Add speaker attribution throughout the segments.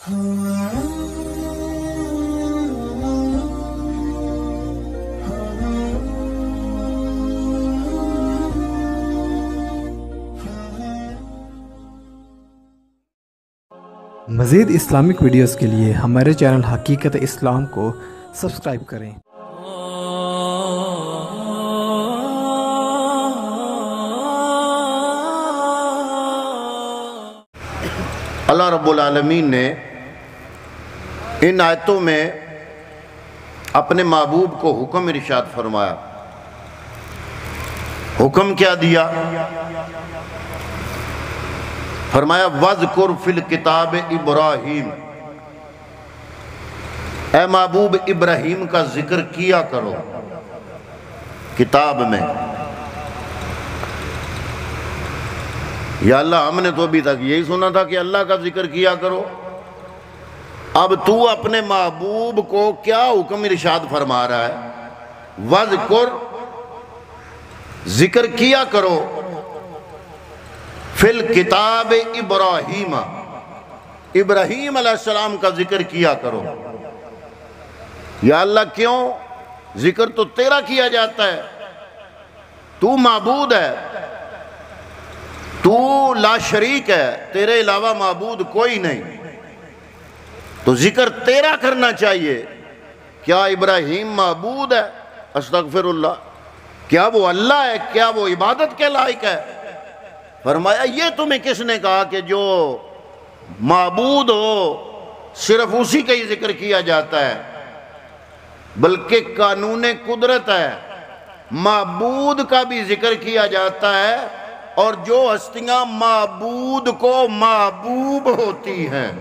Speaker 1: مزید Islamic videos کے لیے ہمارے چینل حقیقت اسلام کو سبسکرائب کریں۔
Speaker 2: اللہ رب العالمین نے ان آیتوں میں اپنے محبوب کو حکم ارشاد فرمایا۔ حکم کیا دیا؟ فرمایا وَذْكُرْ فِي الْكِتَابِ ابراہیم، اے محبوب ابراہیم کا ذکر کیا کرو کتاب میں۔ یا اللہ ہم نے تو ابھی تک یہی سنا تھا کہ اللہ کا ذکر کیا کرو، اب تو اپنے محبوب کو کیا حکم ارشاد فرما رہا ہے؟ وَذْكُرْ، ذکر کیا کرو، فِي الْكِتَابِ ابراہیم، ابراہیم علیہ السلام کا ذکر کیا کرو۔ یا اللہ کیوں؟ ذکر تو تیرا کیا جاتا ہے، تو معبود ہے، تو لا شریک ہے، تیرے علاوہ معبود کوئی نہیں، تو ذکر تیرا کرنا چاہیے۔ کیا ابراہیم معبود ہے؟ استغفر اللہ، کیا وہ اللہ ہے؟ کیا وہ عبادت کے لائق ہے؟ فرمایا یہ تمہیں کس نے کہا کہ جو معبود ہو صرف اسی کا ہی ذکر کیا جاتا ہے؟ بلکہ قانون قدرت ہے، معبود کا بھی ذکر کیا جاتا ہے، اور جو ہستیاں معبود کو محبوب ہوتی ہیں۔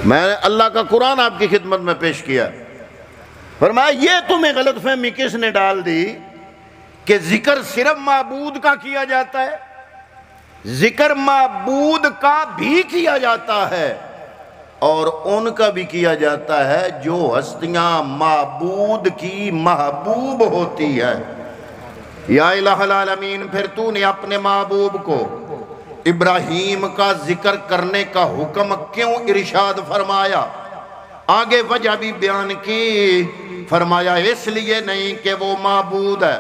Speaker 2: میں نے اللہ کا قرآن آپ کی خدمت میں پیش کیا، فرمایا یہ تمہیں غلط فہمی کس نے ڈال دی کہ ذکر صرف معبود کا کیا جاتا ہے؟ ذکر معبود کا بھی کیا جاتا ہے اور ان کا بھی کیا جاتا ہے جو ہستیاں معبود کی محبوب ہوتی ہیں۔ یا الہ العالمین، پھر تو نے اپنے محبوب کو ابراہیم کا ذکر کرنے کا حکم کیوں ارشاد فرمایا؟ آگے وجہ بھی بیان کی، فرمایا اس لیے نہیں کہ وہ معبود ہے،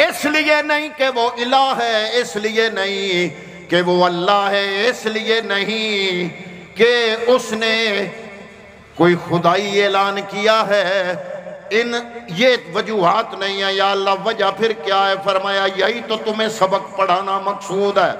Speaker 2: اس لیے نہیں کہ وہ الہ ہے، اس لیے نہیں کہ وہ اللہ ہے، اس لیے نہیں کہ اس نے کوئی خدائی اعلان کیا ہے، یہ وجوہات نہیں ہیں۔ یا اللہ وجہ پھر کیا ہے؟ فرمایا یہی تو تمہیں سبق پڑھانا مقصود ہے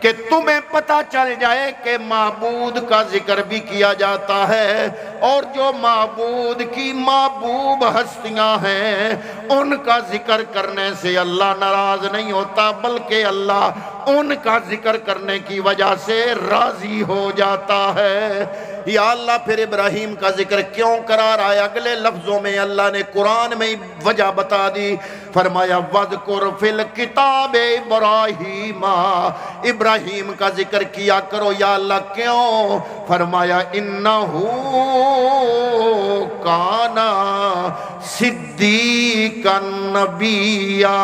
Speaker 2: کہ تمہیں پتہ چل جائے کہ معبود کا ذکر بھی کیا جاتا ہے، اور جو معبود کی محبوب ہستیاں ہیں ان کا ذکر کرنے سے اللہ ناراض نہیں ہوتا، بلکہ اللہ ان کا ذکر کرنے کی وجہ سے راضی ہو جاتا ہے۔ یا اللہ پھر ابراہیم کا ذکر کیوں کرا رہا ہے؟ اگلے لفظوں میں اللہ نے قرآن میں وجہ بتا دی، فرمایا وَذْكُرْ فِي الْكِتَابِ ابراہیم، ابراہیم کا ذکر کیا کرو۔ یا اللہ کیوں؟ فرمایا اِنَّهُ كَانَ صِدِّيقًا نَبِيًّا،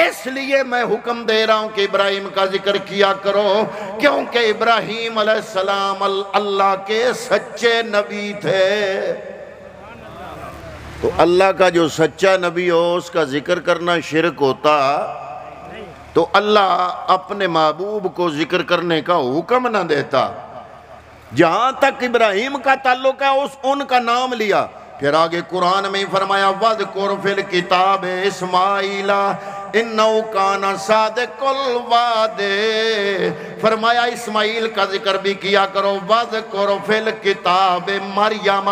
Speaker 2: اس لیے میں حکم دے رہا ہوں کہ ابراہیم کا ذکر کیا کرو، کیونکہ ابراہیم علیہ السلام اللہ کے سچے نبی تھے۔ تو اللہ کا جو سچا نبی ہو اس کا ذکر کرنا شرک ہوتا تو اللہ اپنے محبوب کو ذکر کرنے کا حکم نہ دیتا۔ جہاں تک ابراہیم کا تعلق ہے ان کا نام لیا، پھر آگے قرآن میں فرمایا وَذْكُرْ فِي الْكِتَابِ اسماعیل اِنَّهُ كَانَ صَادِقَ الْوَعْدِ، فرمایا اسماعیل کا ذکر بھی کیا کرو۔ وَذْكُرْ فِي الْكِتَابِ مریم،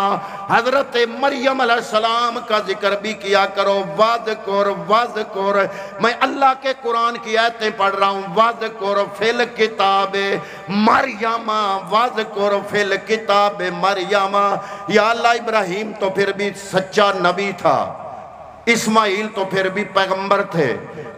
Speaker 2: حضرت مریم علیہ السلام کا ذکر بھی کیا کرو۔ وَذْكُرْ، میں اللہ کے قرآن کی آیتیں پڑھ رہا ہوں۔ وَذْكُرْ فِي الْكِتَابِ مریم، وَذْكُرْ فِي الْكِتَابِ مریم۔ یا اللہ ابراہیم تو پھر بھی سچا نبی تھا، اسماعیل تو پھر بھی پیغمبر تھے،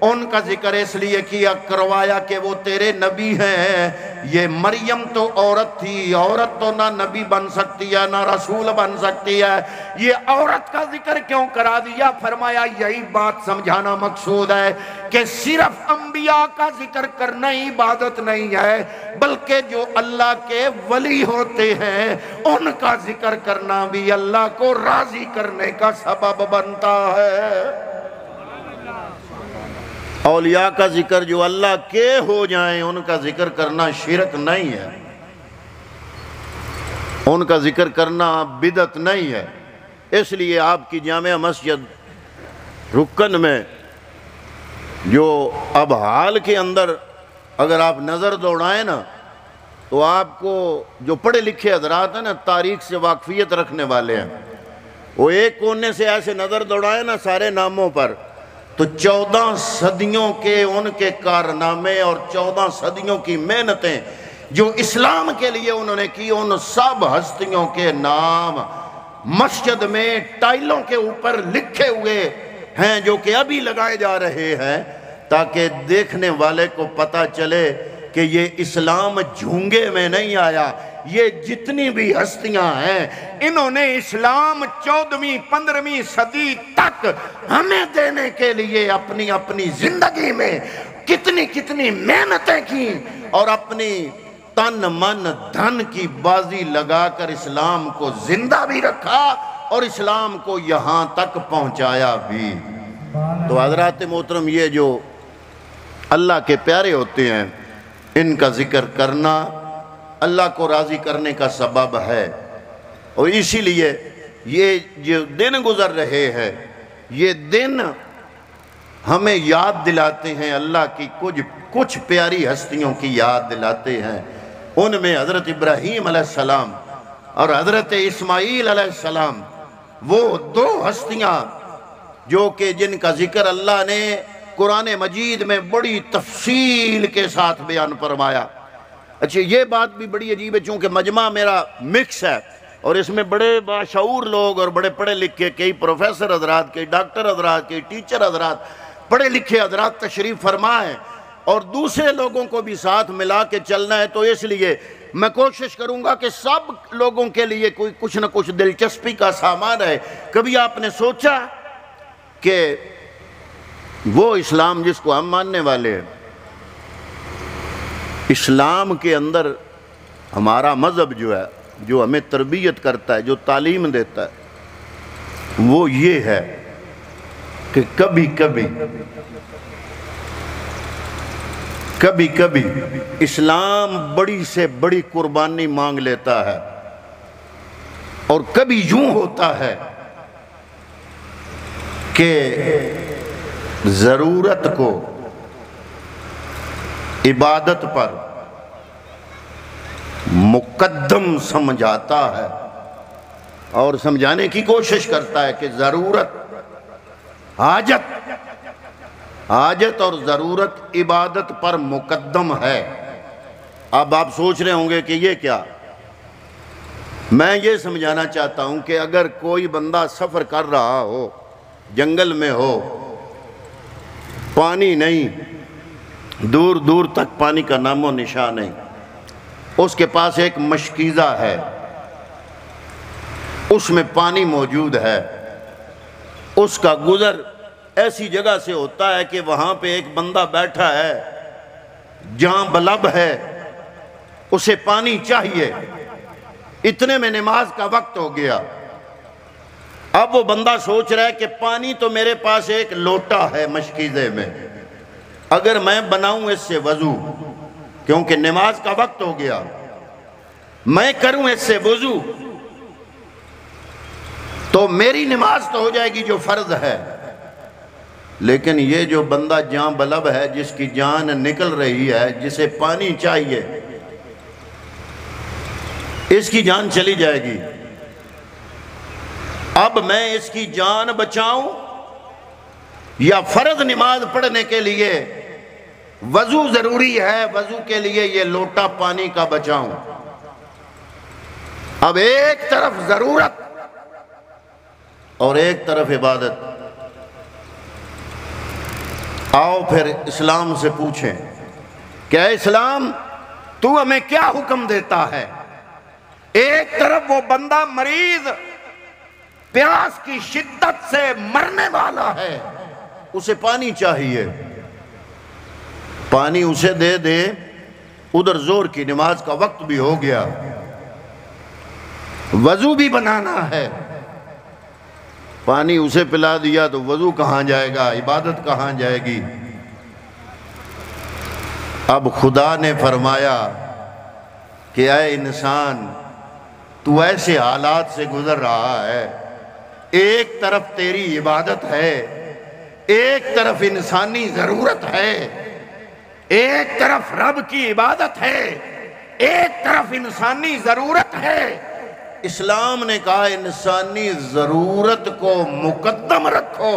Speaker 2: ان کا ذکر اس لیے کیا کروایا کہ وہ تیرے نبی ہیں، یہ مریم تو عورت تھی، عورت تو نہ نبی بن سکتی ہے نہ رسول بن سکتی ہے، یہ عورت کا ذکر کیوں کرا دیا؟ فرمایا یہی بات سمجھانا مقصود ہے کہ صرف انبیاء کا ذکر کرنا ہی عبادت نہیں ہے، بلکہ جو اللہ کے ولی ہوتے ہیں ان کا ذکر کرنا بھی اللہ کو راضی کرنے کا سبب بنتا ہے۔ اولیاء کا ذکر جو اللہ کے ہو جائیں ان کا ذکر کرنا شرک نہیں ہے، ان کا ذکر کرنا بدعت نہیں ہے۔ اس لیے آپ کی جامع مسجد رکن میں جو اب حال کے اندر اگر آپ نظر دوڑائیں نا تو آپ کو جو پڑھے لکھے حضرات ہیں نا، تاریخ سے واقفیت رکھنے والے ہیں، وہ ایک کونے سے ایسے نظر دوڑائیں نا سارے ناموں پر تو 14 صدیوں کے ان کے کارنامے اور 14 صدیوں کی محنتیں جو اسلام کے لیے انہوں نے کی، ان سب ہستیوں کے نام مسجد میں ٹائلوں کے اوپر لکھے ہوئے ہیں جو کہ ابھی لگائے جا رہے ہیں، تاکہ دیکھنے والے کو پتہ چلے کہ یہ اسلام جھونگے میں نہیں آیا۔ یہ جتنی بھی ہستیاں ہیں انہوں نے اسلام 14ویں 15ویں صدی تک ہمیں دینے کے لیے اپنی اپنی زندگی میں کتنی کتنی محنتیں کی اور اپنی تن من دھن کی بازی لگا کر اسلام کو زندہ بھی رکھا اور اسلام کو یہاں تک پہنچایا بھی۔ تو حضرات محترم، یہ جو اللہ کے پیارے ہوتے ہیں ان کا ذکر کرنا اللہ کو راضی کرنے کا سبب ہے، اور اسی لیے یہ جو دن گزر رہے ہیں یہ دن ہمیں یاد دلاتے ہیں، اللہ کی کچھ پیاری ہستیوں کی یاد دلاتے ہیں۔ ان میں حضرت ابراہیم علیہ السلام اور حضرت اسماعیل علیہ السلام، وہ 2 ہستیاں جو کہ جن کا ذکر اللہ نے قرآن مجید میں بڑی تفصیل کے ساتھ بیان فرمایا۔ اچھا، یہ بات بھی بڑی عجیب ہے، چونکہ مجمع میرا مکس ہے اور اس میں بڑے باشعور لوگ اور بڑے پڑھے لکھے، کئی پروفیسر حضرات، کئی ڈاکٹر حضرات، کئی ٹیچر حضرات، پڑھے لکھے حضرات تشریف فرما ہیں اور دوسرے لوگوں کو بھی ساتھ ملا کے چلنا ہے، تو اس لیے میں کوشش کروں گا کہ سب لوگوں کے لیے کوئی کچھ نہ کچھ دلچسپی کا سامان ہے۔ کبھی آپ نے سوچا کہ وہ اسلام جس کو ہم ماننے والے ہیں، اسلام کے اندر ہمارا مذہب جو ہے، جو ہمیں تربیت کرتا ہے، جو تعلیم دیتا ہے، وہ یہ ہے کہ کبھی کبھی اسلام بڑی سے بڑی قربانی مانگ لیتا ہے، اور کبھی یوں ہوتا ہے کہ ضرورت کو عبادت پر مقدم سمجھاتا ہے اور سمجھانے کی کوشش کرتا ہے کہ ضرورت، حاجت اور ضرورت عبادت پر مقدم ہے۔ اب آپ سوچ رہے ہوں گے کہ یہ کیا؟ میں یہ سمجھانا چاہتا ہوں کہ اگر کوئی بندہ سفر کر رہا ہو، جنگل میں ہو، پانی نہیں، دور دور تک پانی کا نام و نشان نہیں، اس کے پاس ایک مشکیزہ ہے، اس میں پانی موجود ہے، اس کا گزر ایسی جگہ سے ہوتا ہے کہ وہاں پہ ایک بندہ بیٹھا ہے جہاں بلب ہے، اسے پانی چاہیے، اتنے میں نماز کا وقت ہو گیا۔ اب وہ بندہ سوچ رہا ہے کہ پانی تو میرے پاس ایک لوٹا ہے مشکیزے میں، اگر میں بناؤں اس سے وضو، کیونکہ نماز کا وقت ہو گیا، میں کروں اس سے وضو تو میری نماز تو ہو جائے گی جو فرض ہے، لیکن یہ جو بندہ جہاں بلب ہے، جس کی جان نکل رہی ہے، جسے پانی چاہیے، اس کی جان چلی جائے گی۔ اب میں اس کی جان بچاؤں یا فرض نماز پڑھنے کے لیے وضو ضروری ہے، وضو کے لیے یہ لوٹا پانی کا بچاؤں؟ اب ایک طرف ضرورت اور ایک طرف عبادت۔ آؤ پھر اسلام سے پوچھیں کہ اے اسلام، تو ہمیں کیا حکم دیتا ہے؟ ایک طرف وہ بندہ مریض پیاس کی شدت سے مرنے والا ہے، اسے پانی چاہیے، پانی اسے دے دے، ادھر زور کی نماز کا وقت بھی ہو گیا، وضو بھی بنانا ہے، پانی اسے پلا دیا تو وضو کہاں جائے گا، عبادت کہاں جائے گی؟ اب خدا نے فرمایا کہ اے انسان، تو ایسے حالات سے گزر رہا ہے، ایک طرف تیری عبادت ہے، ایک طرف انسانی ضرورت ہے، ایک طرف رب کی عبادت ہے، ایک طرف انسانی ضرورت ہے۔ اسلام نے کہا انسانی ضرورت کو مقدم رکھو،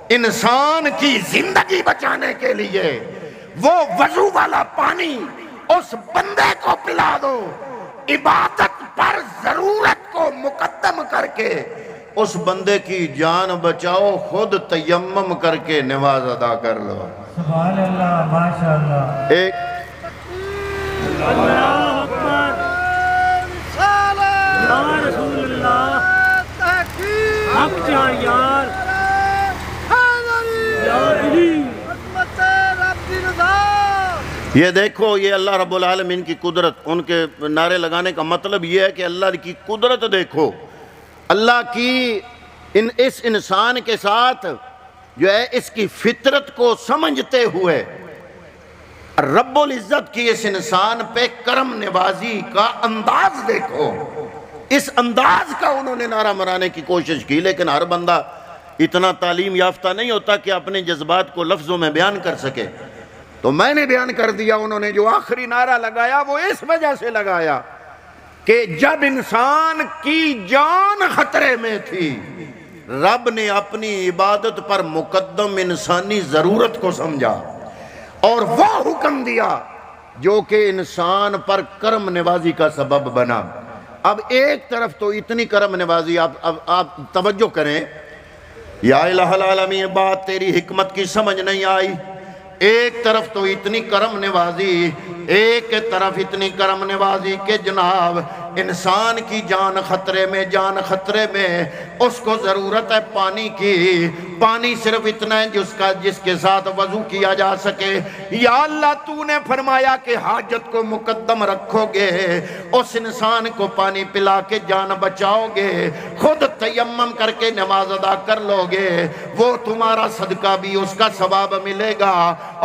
Speaker 2: انسان کی زندگی بچانے کے لیے وہ وضو والا پانی اس بندے کو پلا دو، عبادت پر ضرورت کو مقدم کر کے اس بندے کی جان بچاؤ، خود تیمم کر کے نماز ادا کر لو۔
Speaker 3: سبحان اللہ، ماشاءاللہ۔
Speaker 2: ایک
Speaker 3: اللہ اکبر، یا رسول اللہ، حق جان یار، یا علی۔
Speaker 2: یہ دیکھو، یہ اللہ رب العالمین کی قدرت، ان کے نعرے لگانے کا مطلب یہ ہے کہ اللہ کی قدرت دیکھو، اللہ کی اس انسان کے ساتھ جو ہے اس کی فطرت کو سمجھتے ہوئے رب العزت کی اس انسان پہ کرم نوازی کا انداز دیکھو، اس انداز کا انہوں نے نعرہ مرانے کی کوشش کی۔ لیکن ہر بندہ اتنا تعلیم یافتہ نہیں ہوتا کہ اپنے جذبات کو لفظوں میں بیان کر سکے، تو میں نے بیان کر دیا۔ انہوں نے جو آخری نعرہ لگایا وہ اس وجہ سے لگایا کہ جب انسان کی جان خطرے میں تھی، رب نے اپنی عبادت پر مقدم انسانی ضرورت کو سمجھا اور وہ حکم دیا جو کہ انسان پر کرم نوازی کا سبب بنا۔ اب ایک طرف تو اتنی کرم نوازی، آپ توجہ کریں، یا الہ العالمین، بات تیری حکمت کی سمجھ نہیں آئی۔ ایک طرف تو اتنی کرم نوازی، ایک طرف اتنی کرم نوازی کہ جناب انسان کی جان خطرے میں، جان خطرے میں، اس کو ضرورت ہے پانی کی، پانی صرف اتنا ہے جس کے ساتھ وضو کیا جا سکے۔ یا اللہ، تو نے فرمایا کہ حاجت کو مقدم رکھو گے، اس انسان کو پانی پلا کے جان بچاؤ گے، خود تیمم کر کے نماز ادا کر لو گے، وہ تمہارا صدقہ بھی اس کا ثواب ملے گا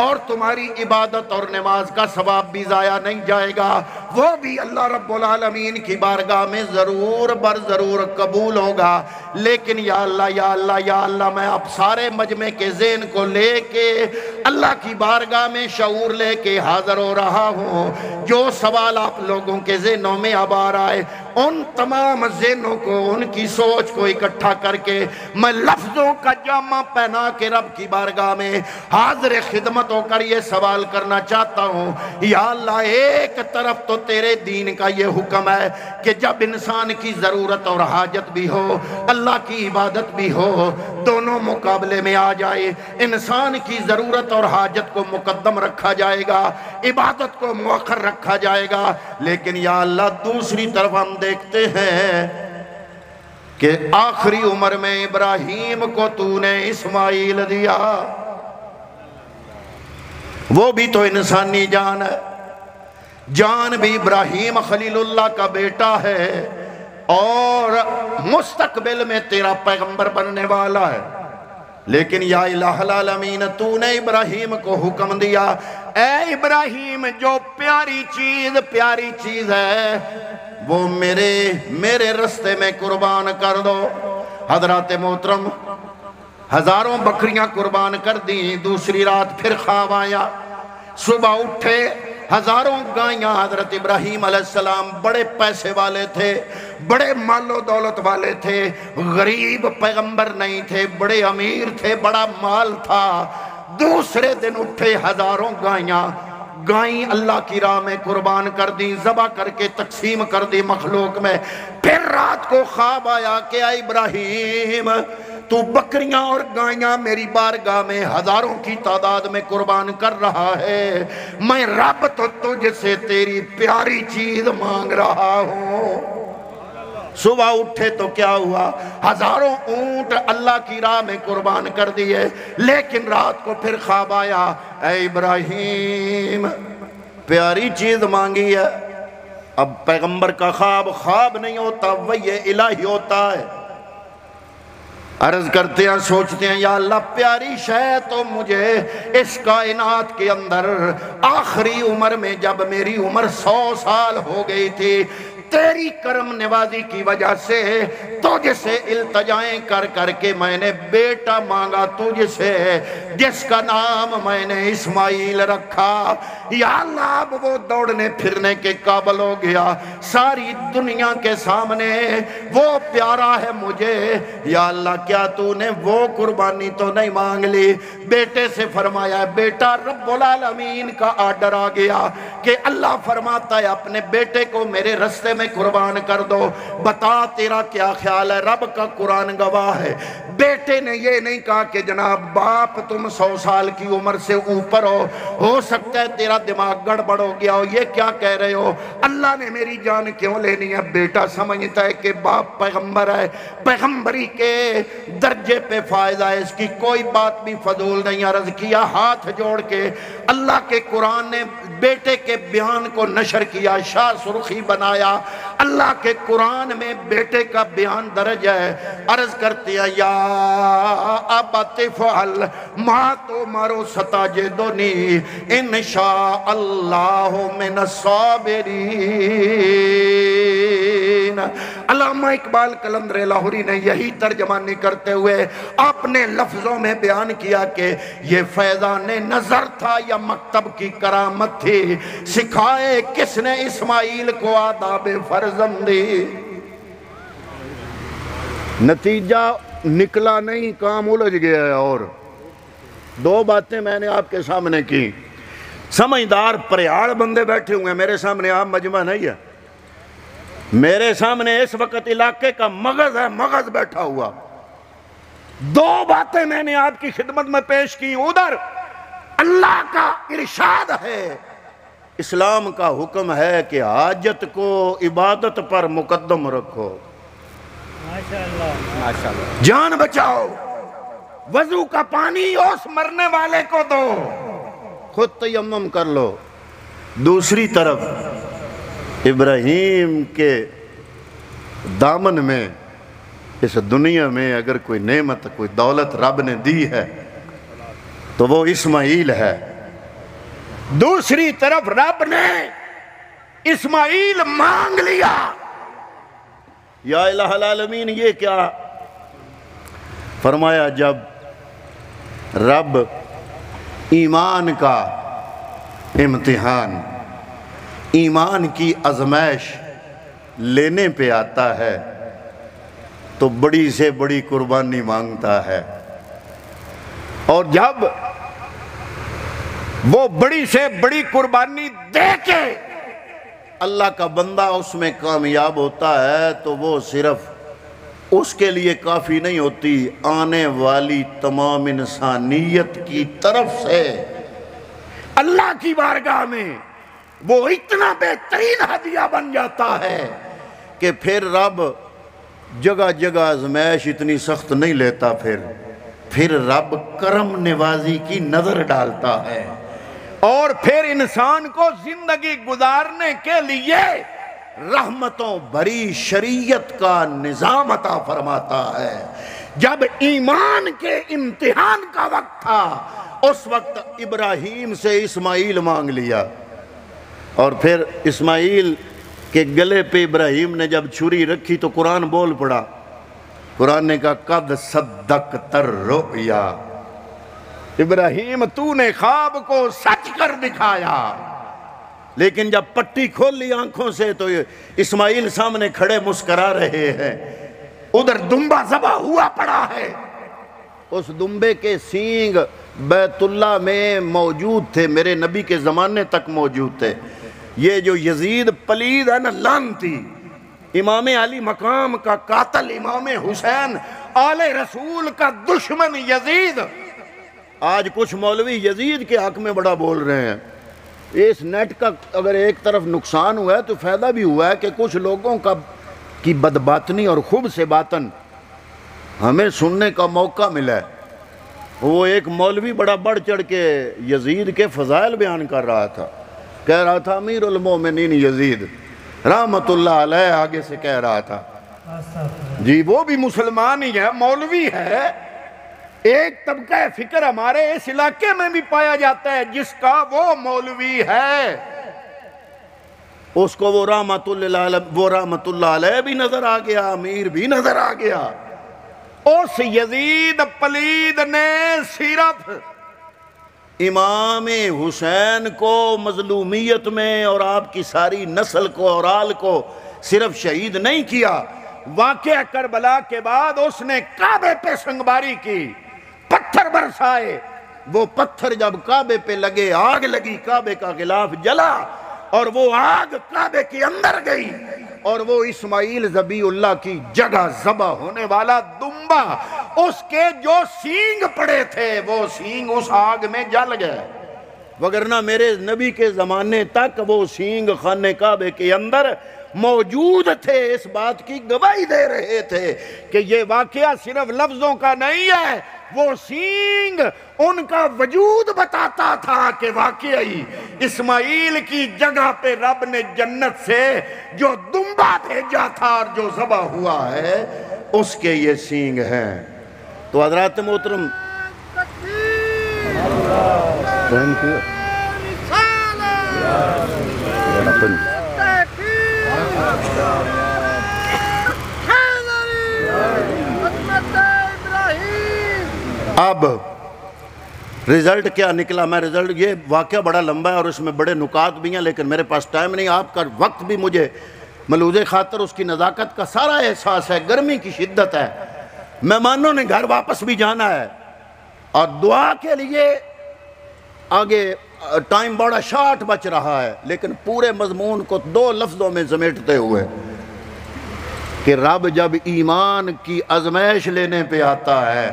Speaker 2: اور تمہاری عبادت اور نماز کا ثواب بھی ضائع نہیں جائے گا، وہ بھی اللہ رب العالمین کی بارگاہ میں ضرور بر ضرور قبول ہوگا۔ لیکن یا اللہ، یا اللہ، یا اللہ، میں اب سارے مجمع کے ذہن کو لے کے اللہ کی بارگاہ میں شعور لے کے حاضر ہو رہا ہوں۔ جو سوال آپ لوگوں کے ذہنوں میں اب آ رہا ہے، ان تمام ذہنوں کو، ان کی سوچ کو اکٹھا کر کے میں لفظوں کا جامہ پہنا کے رب کی بارگاہ میں حاضر خدمت ہو کر یہ سوال کرنا چاہتا ہوں۔ یا اللہ، ایک طرف تو تیرے دین کا یہ حکم ہے کہ جب انسان کی ضرورت اور حاجت بھی ہو، اللہ کی عبادت بھی ہو، دونوں مقابلے میں آ جائے، انسان کی ضرورت اور حاجت کو مقدم رکھا جائے گا، عبادت کو مؤخر رکھا جائے گا۔ لیکن یا اللہ، دوسری طرف ہم دیکھتے ہیں کہ آخری عمر میں ابراہیم کو تو نے اسماعیل دیا، وہ بھی تو انسانی جان ہے، جان بھی ابراہیم خلیل اللہ کا بیٹا ہے اور مستقبل میں تیرا پیغمبر بننے والا ہے۔ لیکن یا الہ العالمین، تو نے ابراہیم کو حکم دیا، اے ابراہیم، جو پیاری چیز ہے وہ میرے رستے میں قربان کر دو۔ حضرات محترم، ہزاروں بکریاں قربان کر دیں، دوسری رات پھر خواب آیا، صبح اٹھے، ہزاروں گائیاں۔ حضرت ابراہیم علیہ السلام بڑے پیسے والے تھے، بڑے مال و دولت والے تھے، غریب پیغمبر نہیں تھے، بڑے امیر تھے، بڑا مال تھا۔ دوسرے دن اٹھے، ہزاروں گائیں اللہ کی راہ میں قربان کر دی، ذبح کر کے تقسیم کر دی مخلوق میں۔ پھر رات کو خواب آیا کہ اے ابراہیم، تو بکریاں اور گائیاں میری بارگاہ میں ہزاروں کی تعداد میں قربان کر رہا ہے، میں رب تو تجھ سے تیری پیاری چیز مانگ رہا ہوں۔ صبح اٹھے تو کیا ہوا؟ ہزاروں اونٹ اللہ کی راہ میں قربان کر دیے، لیکن رات کو پھر خواب آیا، اے ابراہیم پیاری چیز مانگی ہے۔ اب پیغمبر کا خواب نہیں ہوتا، وحی الہی ہوتا ہے۔ عرض کرتے ہیں، سوچتے ہیں، یا اللہ پیاری شے تو مجھے اس کائنات کے اندر آخری عمر میں جب میری عمر 100 سال ہو گئی تھی، تیری کرم نوازی کی وجہ سے تجھ سے التجائیں کر کر کے میں نے بیٹا مانگا تجھ سے، جس کا نام میں نے اسماعیل رکھا۔ یا اللہ اب وہ دوڑنے پھرنے کے قابل ہو گیا، ساری دنیا کے سامنے وہ پیارا ہے مجھے۔ یا اللہ کیا تو نے وہ قربانی تو نہیں مانگ لی؟ بیٹے سے فرمایا، بیٹا رب العالمین کا آرڈر آ گیا کہ اللہ فرماتا ہے اپنے بیٹے کو میرے رستے میں قربان کر دو، بتا تیرا کیا خیال ہے؟ رب کا قرآن گواہ ہے، بیٹے نے یہ نہیں کہا کہ جناب باپ تم 100 سال کی عمر سے اوپر ہو سکتا ہے تیرا دماغ گڑبڑ ہو گیا ہو، یہ کیا کہہ رہے ہو؟ اللہ نے میری جان کیوں لینی ہے؟ بیٹا سمجھتا ہے کہ باپ پیغمبر ہے، پیغمبری کے درجے پہ فائدہ ہے، اس کی کوئی بات بھی فضول نہیں۔ عرض کیا ہاتھ جوڑ کے اللہ کے قرآن نے بیٹے کے بیان کو نشر کیا، شاہ سرخی بنایا۔ اللہ کے قرآن میں بیٹے کا بیان درج ہے۔ عرض کرتے ہیں، یا ابت فعل ما تؤمر ستجدنی انشاء اللہ من الصابرین۔ علامہ اقبال قلندر لاہوری نے یہی ترجمانی کرتے ہوئے اپنے لفظوں میں بیان کیا کہ یہ فیضان نظر تھا یا مکتب کی کرامت تھی، سکھائے کس نے اسماعیل کو آداب فرزندی۔ نتیجہ نکلا نہیں، کام الجھ گیا ہے۔ اور دو باتیں میں نے آپ کے سامنے کی، سمجھدار پریاڑ بندے بیٹھے ہوئے ہیں، میرے سامنے آپ مجمع نہیں ہے، میرے سامنے اس وقت علاقے کا مغز ہے، مغز بیٹھا ہوا۔ دو باتیں میں نے آپ کی خدمت میں پیش کی، ادھر اللہ کا ارشاد ہے، اسلام کا حکم ہے کہ حاجت کو عبادت پر مقدم رکھو، جان بچاؤ، وضو کا پانی اس مرنے والے کو دو، خود تیمم کر لو۔ دوسری طرف ابراہیم کے دامن میں اس دنیا میں اگر کوئی نعمت کوئی دولت رب نے دی ہے تو وہ اسماعیل ہے۔ دوسری طرف رب نے اسماعیل مانگ لیا۔ یا الہ العالمین یہ کیا فرمایا؟ جب رب ایمان کا امتحان، ایمان کی آزمائش لینے پہ آتا ہے تو بڑی سے بڑی قربانی مانگتا ہے، اور جب وہ بڑی سے بڑی قربانی دے کے اللہ کا بندہ اس میں کامیاب ہوتا ہے تو وہ صرف اس کے لیے کافی نہیں ہوتی، آنے والی تمام انسانیت کی طرف سے اللہ کی بارگاہ میں وہ اتنا بہترین ہدیہ بن جاتا ہے کہ پھر رب جگہ جگہ آزمائش اتنی سخت نہیں لیتا، پھر رب کرم نوازی کی نظر ڈالتا ہے، اور پھر انسان کو زندگی گزارنے کے لیے رحمتوں بھری شریعت کا نظام عطا فرماتا ہے۔ جب ایمان کے امتحان کا وقت تھا اس وقت ابراہیم سے اسماعیل مانگ لیا، اور پھر اسماعیل کے گلے پہ ابراہیم نے جب چھری رکھی تو قرآن بول پڑا، قرآن نے کہا قد صدقت الرؤیا، ابراہیم تو نے خواب کو سچ کر دکھایا۔ لیکن جب پٹی کھول لی آنکھوں سے تو اسماعیل سامنے کھڑے مسکرا رہے ہیں، ادھر دمبا ذبح ہوا پڑا ہے، اس دمبے کے سینگ بیت اللہ میں موجود تھے، میرے نبی کے زمانے تک موجود تھے۔ یہ جو یزید پلید ہے نا، لعنتی، امام علی مقام کا قاتل امام حسین آل رسول کا دشمن یزید. آج کچھ مولوی یزید کے حق میں بڑا بول رہے ہیں. اس نیٹ کا اگر ایک طرف نقصان ہوا ہے تو فائدہ بھی ہوا ہے کہ کچھ لوگوں کی بدباطنی اور خوب سے باطن ہمیں سننے کا موقع ملا ہے. وہ ایک مولوی بڑا بڑھ چڑھ کے یزید کے فضائل بیان کر رہا تھا. کہہ رہا تھا امیر المومنین یزید رحمت اللہ علیہ آگے سے کہہ رہا تھا. جی وہ بھی مسلمان ہی ہے, مولوی ہے. ایک طبقہ فکر ہمارے اس علاقے میں بھی پایا جاتا ہے جس کا وہ مولوی ہے, اس کو وہ رحمت اللہ علیہ بھی نظر آ گیا, امیر بھی نظر آ گیا. اس یزید پلید نے صرف امام حسین کو مظلومیت میں اور آپ کی ساری نسل کو اور آل کو صرف شہید نہیں کیا, واقعہ کربلا کے بعد اس نے کعبے پہ سنگباری کی, پتھر برسائے. وہ پتھر جب کعبے پہ لگے آگ لگی, کعبے کا غلاف جلا اور وہ آگ کعبے کے اندر گئی اور وہ اسماعیل ذبیح اللہ کی جگہ ذبح ہونے والا دمبا, اس کے جو سینگ پڑے تھے وہ سینگ اس آگ میں جل گئے. وگرنہ میرے نبی کے زمانے تک وہ سینگ خانہ کعبے کے اندر موجود تھے, اس بات کی گواہی دے رہے تھے کہ یہ واقعہ صرف لفظوں کا نہیں ہے. وہ سینگ ان کا وجود بتاتا تھا کہ واقعی اسماعیل کی جگہ پہ رب نے جنت سے جو دمبا بھیجا تھا اور جو ذبح ہوا ہے اس کے یہ سینگ ہیں. تو حضرات محترم اب رزلٹ کیا نکلا. میں رزلٹ, یہ واقعہ بڑا لمبا ہے اور اس میں بڑے نکات بھی ہیں, لیکن میرے پاس ٹائم نہیں. آپ کا وقت بھی مجھے ملحوظ خاطر اس کی نزاکت کا سارا احساس ہے, گرمی کی شدت ہے, مہمانوں نے گھر واپس بھی جانا ہے, اور دعا کے لیے آگے ٹائم بڑا شارٹ بچ رہا ہے. لیکن پورے مضمون کو 2 لفظوں میں سمیٹتے ہوئے کہ رب جب ایمان کی آزمائش لینے پہ آتا ہے,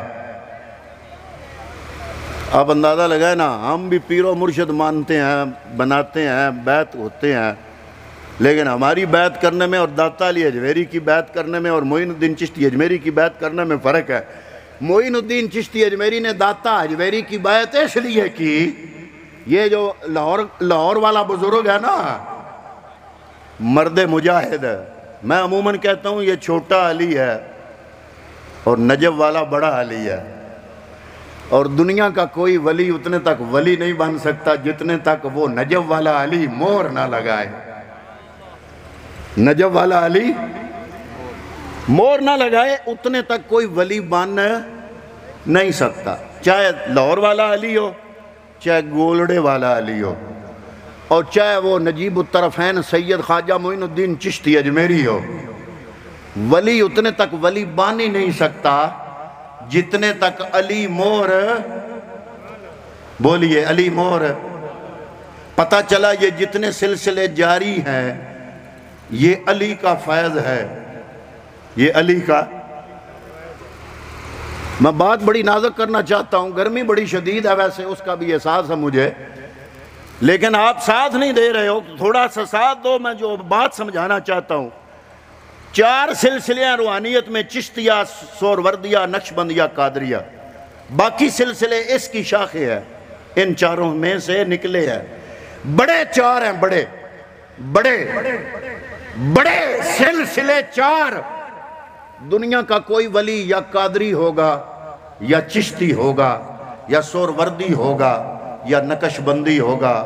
Speaker 2: آپ اندازہ لگائے نا, ہم بھی پیر و مرشد مانتے ہیں, بناتے ہیں, بیعت ہوتے ہیں, لیکن ہماری بیعت کرنے میں اور داتا علی اجمیری کی بیعت کرنے میں اور معین الدین چشتی اجمیری کی بیعت کرنے میں فرق ہے. معین الدین چشتی اجمیری نے داتا اجمیری کی بیعت اس لیے کی, یہ جو لاہور والا بزرگ ہے نا, مرد مجاہد ہے, میں عموماً کہتا ہوں یہ چھوٹا علی ہے اور نجف والا بڑا علی ہے, اور دنیا کا کوئی ولی اتنے تک ولی نہیں بن سکتا جتنے تک وہ نجف والا علی مہر نہ لگائے. نجف والا علی مہر نہ لگائے اتنے تک کوئی ولی بن نہیں سکتا, چاہے لاہور والا علی ہو, چاہے گولڑے والا علی ہو, اور چاہے وہ نجیب الطرفین سید خواجہ معین الدین چشتی اجمیری ہو. ولی اتنے تک ولی بن ہی نہیں سکتا جتنے تک علی مہر, بولیے علی مہر. پتہ چلا یہ جتنے سلسلے جاری ہیں یہ علی کا فیض ہے, یہ علی کا. میں بات بڑی نازک کرنا چاہتا ہوں, گرمی بڑی شدید ہے ویسے, اس کا بھی احساس ہے مجھے, لیکن آپ ساتھ نہیں دے رہے ہو, تھوڑا سا ساتھ دو. میں جو بات سمجھانا چاہتا ہوں, 4 سلسلے روحانیت میں چشتیہ, سہروردیہ, نقشبندیہ, قادریہ, باقی سلسلے اس کی شاخیں ہیں, ان 4 میں سے نکلے ہیں. بڑے 4 ہیں, بڑے بڑے بڑے سلسلے 4. دنیا کا کوئی ولی یا قادری ہوگا یا چشتی ہوگا یا سہروردی ہوگا یا نقشبندی ہوگا,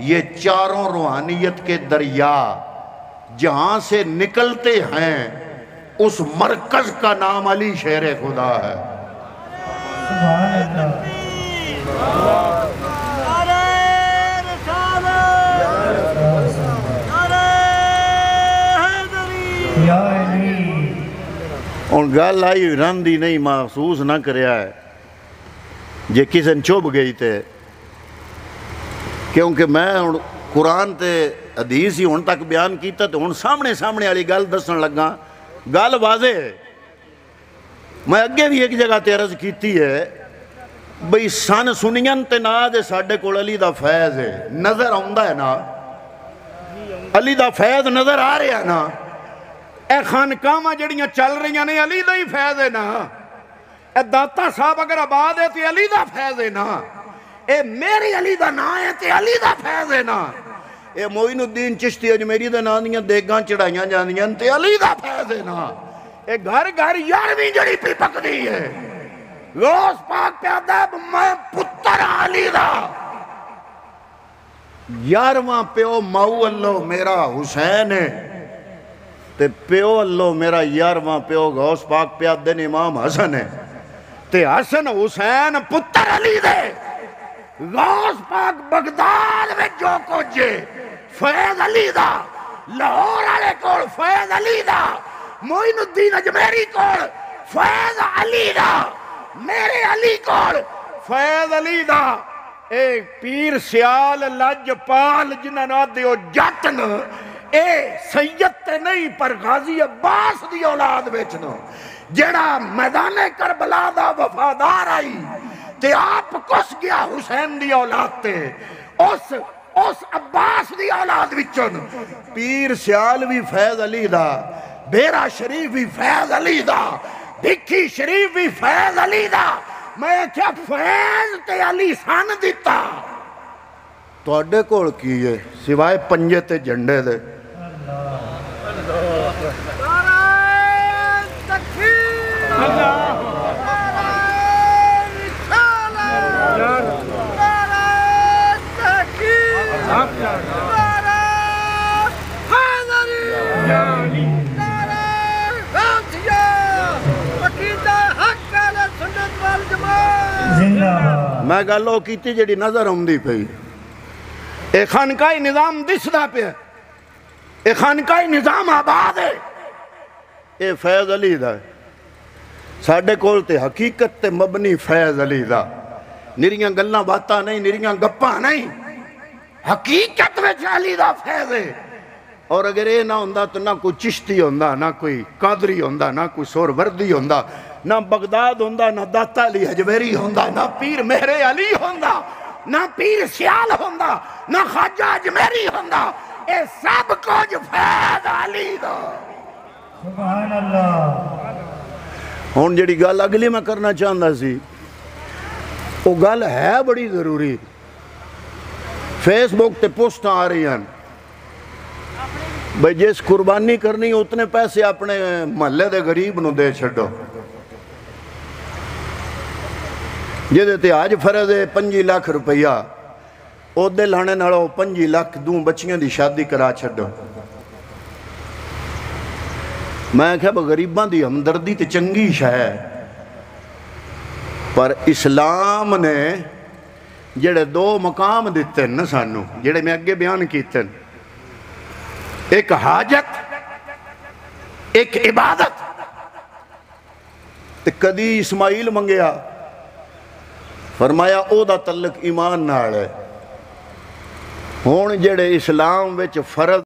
Speaker 2: یہ 4 روحانیت کے دریا جہاں سے نکلتے ہیں اس مرکز کا نام علی شیر خدا ہے. اور گل آئی راندی نہیں محسوس نہ کریا ہے جے کسن چوب گئی تے, کیونکہ میں قرآن تے حدیث ہی ہون تک بیان کیتا تو ہون سامنے والی گل دسن لگا. گل واضح ہے, میں اگے بھی ایک جگہ تے عرض کیتی ہے بھئی سن سنین تے نا دے ساڈے کول علی دا فیض ہے، نظر آندا ہے نا، علی دا فیض نظر آ رہا ہے نا، اے خانقاہاں جڑیاں چل رہی نے علی دا ہی فیض ہے نا، اے داتا صاحب اگر آباد ہے تے علی دا فیض ہے نا، اے میری علی دا نا ہے تے علی دا فیض ہے نا، اے معین الدین چشتی اجمیری دا نا دیاں دیگاں چڑھائیاں جاندیاں تے علی دا فیض ہے نا، اے گھر گھر یارویں جڑی پی پکدی ہے، غوث پاک پیادہ میں پتر علی دا، یارواں پیو ماؤ اللہ میرا حسین ہے تے پیو اللہ میرا یارواں پیو غوث پاک پیادن امام حسن ہے تے حسن حسین پتر علی دے غوث پاک بغداد میں جو کچھ فیض علی دا، لاہور والے کول فیض علی دا، معین الدین اجمیری کول فیض علی دا، میرے علی کول فیض علی دا، اے پیر سیال لج پال جنہ نا دیو جاتن، اے سید تے نہیں پر غازی عباس دی اولاد بیچنا، جڑا میدان کربلا دا وفادار آئی تے آپ کس گیا حسین دی اولاد تے، اس عباس دی اولاد وچن پیر سیال بھی فیض علی دا، بیرا شریف بھی فیض علی دا، بھکھی شریف بھی فیض علی دا، میں کیا فیض تے علی سان دیتا تو اڈے کوڑ کیے سوائے پنجے تے جھنڈے دے میں گالو کیتی جڑی نظر ہوندی پئی، اے خانقاہ نظام دسدا پیا، اے خانقاہ نظام آباد ہے، اے فیض علی دا، ساڈے کول تے حقیقت تے مبنی فیض علی دا، نریاں گلاں باتاں نہیں، نریاں گپاں نہیں، حقیقت میں علی دا فیض ہے، اور اگر اے نہ ہوندا تو نہ کوئی چشتی ہوندا، نہ کوئی قادری ہوندا، نہ کوئی سہروردی ہوندا، نہ بغداد ہوندا، نہ داتا علی اجمیری ہوندا، نہ پیر مہر علی ہوندا، نہ پیر سیال ہوندا، نہ خواجہ اجمیری ہوندا، اے سب کچھ فیض علی دا۔
Speaker 3: سبحان اللہ۔
Speaker 2: ہون جڑی گل اگلی میں کرنا چاہندا سی، وہ گل ہے بڑی ضروری، فیس بک تے پوسٹاں آ رہی ہیں بھئی جس قربانی کرنی اتنے پیسے اپنے محلے دے غریب نو دے چھڑو، جدے تے آج فرض ہے 5 لاکھ روپیہ او دے لانے نالو 5 لاکھ دوں بچیاں دی شادی کرا چھڑو۔ میں کہا غریباں دی ہمدردی تے چنگی شے، پر اسلام نے جڑے 2 مقام دیتے ہیں نا سانو، جڑے میں اگے بیان کیتے ہیں، ایک حاجت ایک عبادت، تے کدی اسماعیل منگیا فرمایا او دا تعلق ایمان نال ہے، ہون جڑے اسلام وچ فرض